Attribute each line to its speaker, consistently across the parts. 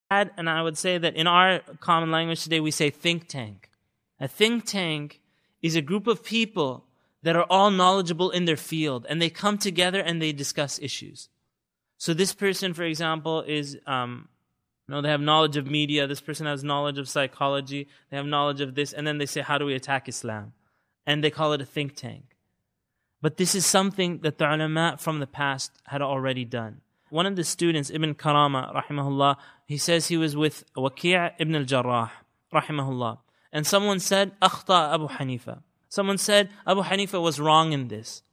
Speaker 1: And I would say that in our common language today, we say think tank. A think tank is a group of people that are all knowledgeable in their field, and they come together and they discuss issues. So this person, for example, is, they have knowledge of media. This person has knowledge of psychology. They have knowledge of this. And then they say, how do we attack Islam? And they call it a think tank. But this is something that the ulama from the past had already done. One of the students, Ibn Karama, Rahimahullah, he says he was with Waki' ibn al-Jarrah, Rahimahullah. And someone said, Akhta Abu Hanifa. Someone said, Abu Hanifa was wrong in this.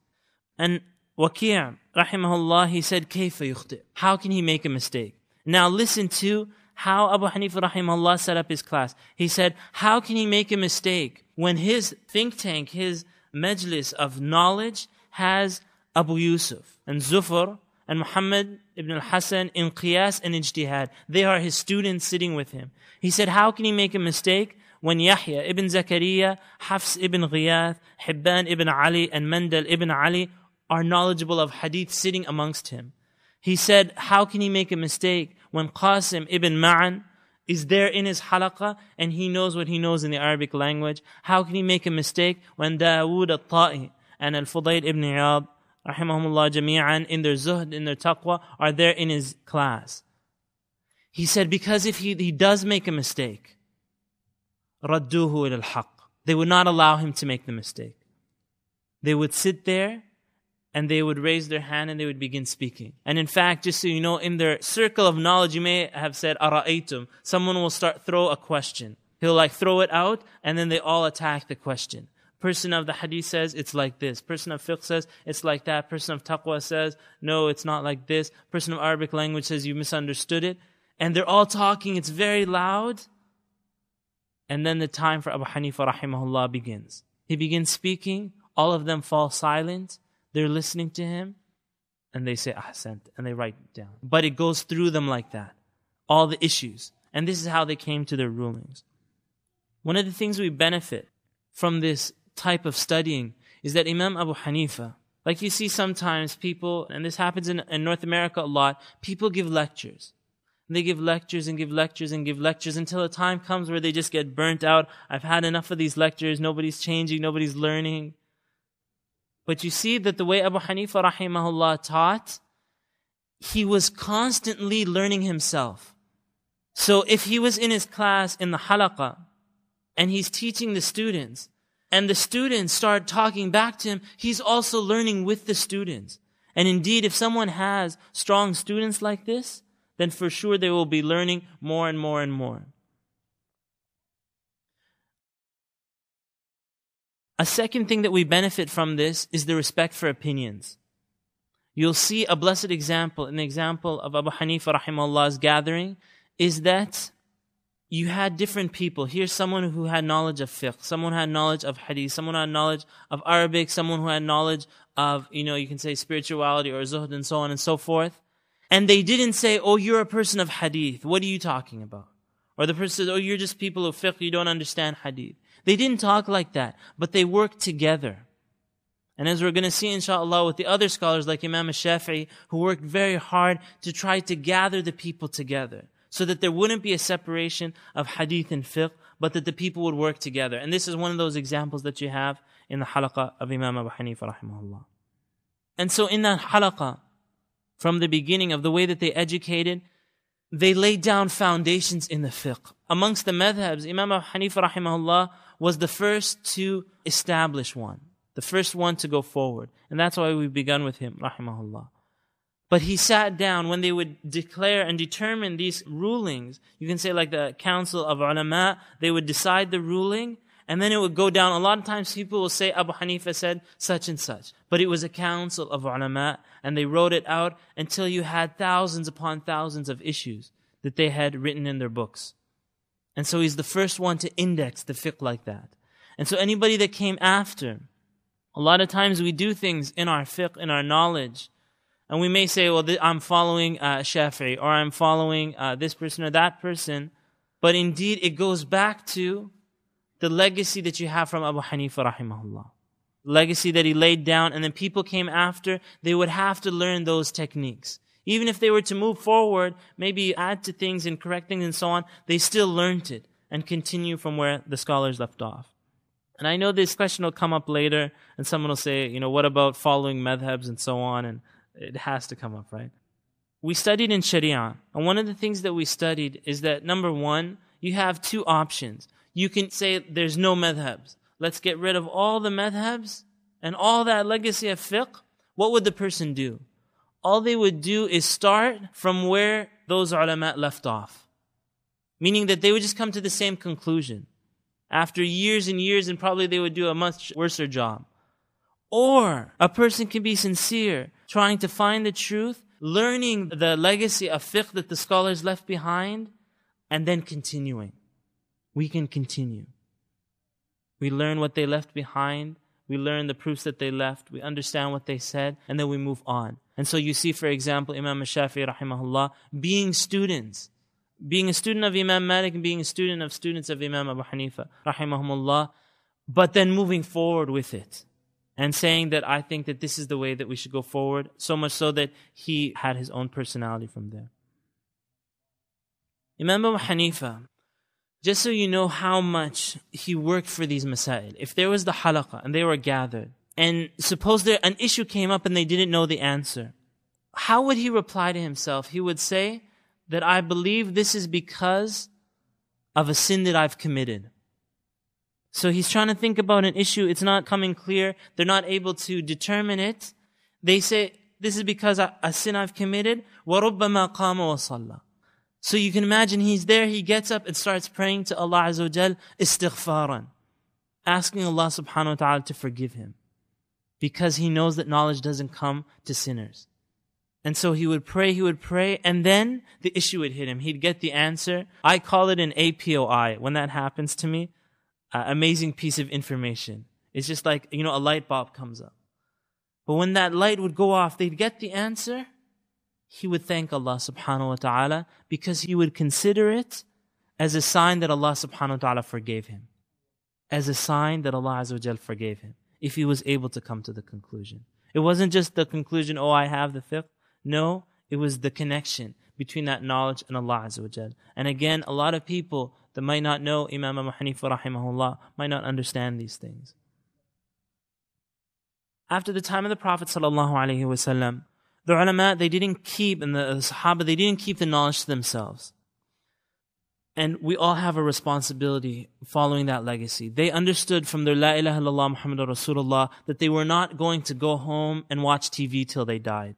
Speaker 1: And Waki', Rahimahullah, he said, Kayfa yukhti'? How can he make a mistake? Now listen to how Abu Hanifa, Rahimahullah, set up his class. He said, how can he make a mistake when his think tank, his majlis of knowledge has Abu Yusuf and Zufar and Muhammad ibn al-Hasan in Qiyas and Ijtihad. They are his students sitting with him. He said, how can he make a mistake when Yahya ibn Zakariya, Hafs ibn Ghiyath, Hibban ibn Ali and Mandal ibn Ali are knowledgeable of hadith sitting amongst him? He said, how can he make a mistake when Qasim ibn Ma'an is there in his halaqah and he knows what he knows in the Arabic language? How can he make a mistake when Dawood al-Ta'i and al-Fudayl ibn Iyad, rahimahumullah jami'an, in their zuhd, in their taqwa, are there in his class? He said, because if he does make a mistake, radduhu ila al-haq, they would not allow him to make the mistake. They would sit there and they would raise their hand and they would begin speaking. And in fact, just so you know, in their circle of knowledge, you may have said, ara'aytum. Someone will throw a question. He'll throw it out and then they all attack the question. Person of the hadith says, it's like this. Person of fiqh says, it's like that. Person of taqwa says, no, it's not like this. Person of Arabic language says, you misunderstood it. And they're all talking, it's very loud. And then the time for Abu Hanifa, rahimahullah, begins. He begins speaking, all of them fall silent. They're listening to him, and they say, ahsant, and they write it down. But it goes through them like that, all the issues. And this is how they came to their rulings. One of the things we benefit from this type of studying is that Imam Abu Hanifa, like you see sometimes people, and this happens in North America a lot, people give lectures. And they give lectures and give lectures and give lectures until a time comes where they just get burnt out. I've had enough of these lectures, nobody's changing, nobody's learning. But you see that the way Abu Hanifa rahimahullah taught, he was constantly learning himself. So if he was in his class in the halaqah, and he's teaching the students, and the students start talking back to him, he's also learning with the students. And indeed, if someone has strong students like this, then for sure they will be learning more and more and more. A second thing that we benefit from this is the respect for opinions. You'll see a blessed example, an example of Abu Hanifa rahimahullah's gathering, is that you had different people. Here's someone who had knowledge of fiqh, someone who had knowledge of hadith, someone who had knowledge of Arabic, someone who had knowledge of, you can say spirituality or zuhd and so on and so forth. And they didn't say, oh, you're a person of hadith, what are you talking about? Or the person says, oh, you're just people of fiqh, you don't understand hadith. They didn't talk like that, but they worked together. And as we're going to see, inshallah, with the other scholars like Imam Shafi'i, who worked very hard to try to gather the people together, so that there wouldn't be a separation of hadith and fiqh, but that the people would work together. And this is one of those examples that you have in the halaqah of Imam Abu Hanifa rahimahullah. And so in that halaqah, from the beginning of the way that they educated, they laid down foundations in the fiqh. Amongst the madhabs, Imam Abu Hanifa rahimahullah was the first to establish one, the first one to go forward. And that's why we've begun with him, rahimahullah. But he sat down when they would declare and determine these rulings. You can say like the council of ulama, they would decide the ruling, and then it would go down. A lot of times people will say, Abu Hanifa said such and such. But it was a council of ulama, and they wrote it out until you had thousands upon thousands of issues that they had written in their books. And so he's the first one to index the fiqh like that. And so anybody that came after, a lot of times we do things in our fiqh, in our knowledge, and we may say, well, I'm following Shafi'i, or I'm following this person or that person. But indeed, it goes back to the legacy that you have from Abu Hanifa rahimahullah. Legacy that he laid down, and then people came after, they would have to learn those techniques. Even if they were to move forward, maybe add to things and correct things and so on, they still learned it and continue from where the scholars left off. And I know this question will come up later, and someone will say, what about following madhabs and so on? And it has to come up, right? We studied in Sharia, and one of the things that we studied is that, number one, you have two options. You can say there's no madhabs. Let's get rid of all the madhabs and all that legacy of fiqh. What would the person do? All they would do is start from where those ulama left off. Meaning that they would just come to the same conclusion. After years and years, and probably they would do a much worse job. Or a person can be sincere, trying to find the truth, learning the legacy of fiqh that the scholars left behind, and then continuing. We can continue. We learn what they left behind. We learn the proofs that they left. We understand what they said, and then we move on. And so you see, for example, Imam Shafi'i, Rahimahullah, being students. Being a student of Imam Malik and being a student of students of Imam Abu Hanifa, Rahimahumullah, but then moving forward with it. And saying that I think that this is the way that we should go forward, so much so that he had his own personality from there. Imam Abu Hanifa, just so you know how much he worked for these masail. If there was the halaqah and they were gathered, and suppose an issue came up and they didn't know the answer, how would he reply to himself? He would say that I believe this is because of a sin that I've committed. So he's trying to think about an issue, it's not coming clear, they're not able to determine it. They say, this is because a sin I've committed, وَرُبَّمَا قَامَ وَصَلَّى. So you can imagine he's there, he gets up and starts praying to Allah Azza wa Jal, istighfaran, asking Allah subhanahu wa ta'ala to forgive him. Because he knows that knowledge doesn't come to sinners. And so he would pray, and then the issue would hit him. He'd get the answer. I call it an APOI. When that happens to me, amazing piece of information. It's just like, a light bulb comes up. But when that light would go off, they'd get the answer. He would thank Allah subhanahu wa ta'ala because he would consider it as a sign that Allah subhanahu wa ta'ala forgave him. As a sign that Allah Azza wa Jal forgave him. If he was able to come to the conclusion. It wasn't just the conclusion, I have the fiqh. No, it was the connection between that knowledge and Allah Azza wa Jal. And again, a lot of people that might not know Imam Abu Hanifa rahimahullah might not understand these things. After the time of the Prophet sallallahu alaihi wasallam, the ulama, they didn't keep, and the Sahaba, they didn't keep the knowledge to themselves. And we all have a responsibility following that legacy. They understood from their La ilaha illallah Muhammadur Rasulullah that they were not going to go home and watch TV till they died.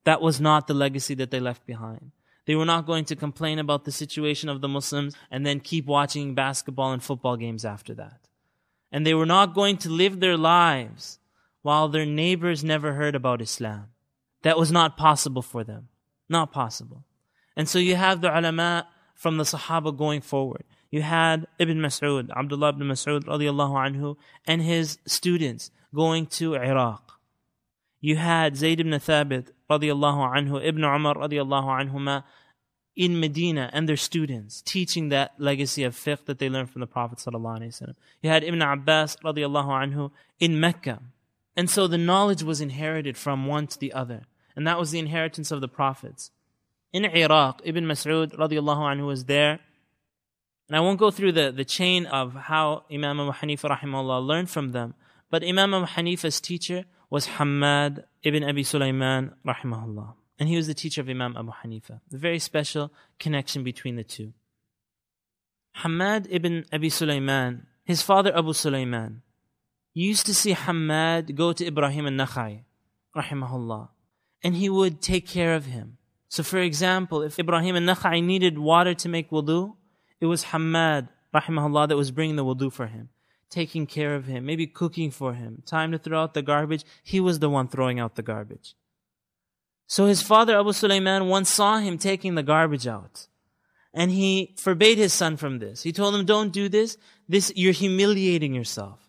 Speaker 1: That was not the legacy that they left behind. They were not going to complain about the situation of the Muslims and then keep watching basketball and football games after that. And they were not going to live their lives while their neighbors never heard about Islam. That was not possible for them. Not possible. And so you have the ulama from the Sahaba going forward. You had Ibn Mas'ud, Abdullah ibn Mas'ud radiallahu anhu, and his students going to Iraq. You had Zayd ibn Thabit radiallahu anhu, Ibn Umar radiallahu anhuma in Medina and their students teaching that legacy of fiqh that they learned from the Prophet sallallahu alaihi wasallam. You had Ibn Abbas radiallahu anhu in Mecca. And so the knowledge was inherited from one to the other. And that was the inheritance of the prophets. In Iraq, Ibn Mas'ud radiallahu anhu was there. And I won't go through the chain of how Imam Abu Hanifa rahimahullah learned from them. But Imam Abu Hanifa's teacher was Hammad ibn Abi Sulaiman rahimahullah. And he was the teacher of Imam Abu Hanifa. A very special connection between the two. Hammad ibn Abi Sulaiman, his father Abu Sulaiman, used to see Hammad go to Ibrahim al-Nakhai rahimahullah. And he would take care of him. So for example, if Ibrahim al-Nakhai needed water to make wudu, it was Hammad rahimahullah that was bringing the wudu for him, taking care of him, maybe cooking for him. Time to throw out the garbage, he was the one throwing out the garbage. So his father Abu Sulaiman once saw him taking the garbage out. And he forbade his son from this. He told him, don't do this. You're humiliating yourself.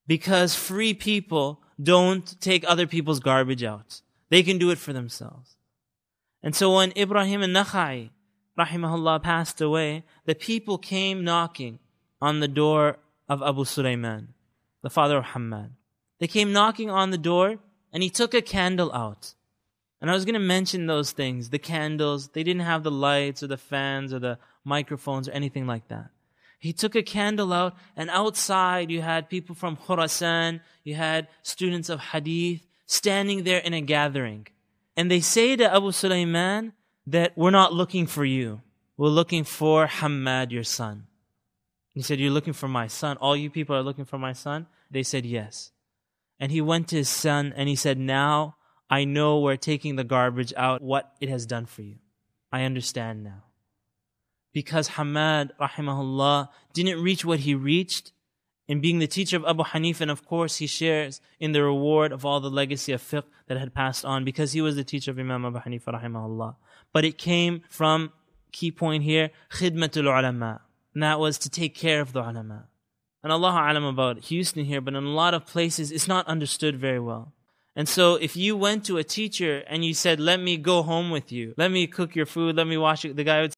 Speaker 1: Because free people don't take other people's garbage out. They can do it for themselves. And so when Ibrahim al-Nakhai rahimahullah passed away, the people came knocking on the door of Abu Sulaiman, the father of Hammad. They came knocking on the door, and he took a candle out. And I was going to mention those things, the candles. They didn't have the lights or the fans or the microphones or anything like that. He took a candle out, and outside you had people from Khurasan, you had students of Hadith standing there in a gathering. And they say to Abu Sulaiman that we're not looking for you. We're looking for Hamad, your son. He said, you're looking for my son? All you people are looking for my son? They said, yes. And he went to his son and he said, now I know we're taking the garbage out, what it has done for you. I understand now. Because Hamad, Rahimahullah, didn't reach what he reached in being the teacher of Abu Hanifa, and of course he shares in the reward of all the legacy of fiqh that had passed on because he was the teacher of Imam Abu Hanifa, Rahimahullah. But it came from, key point here, khidmatul ulama. And that was to take care of the ulama. And Allahu alam about Houston here, but in a lot of places it's not understood very well. And so if you went to a teacher and you said, let me go home with you, let me cook your food, let me wash it, the guy would say,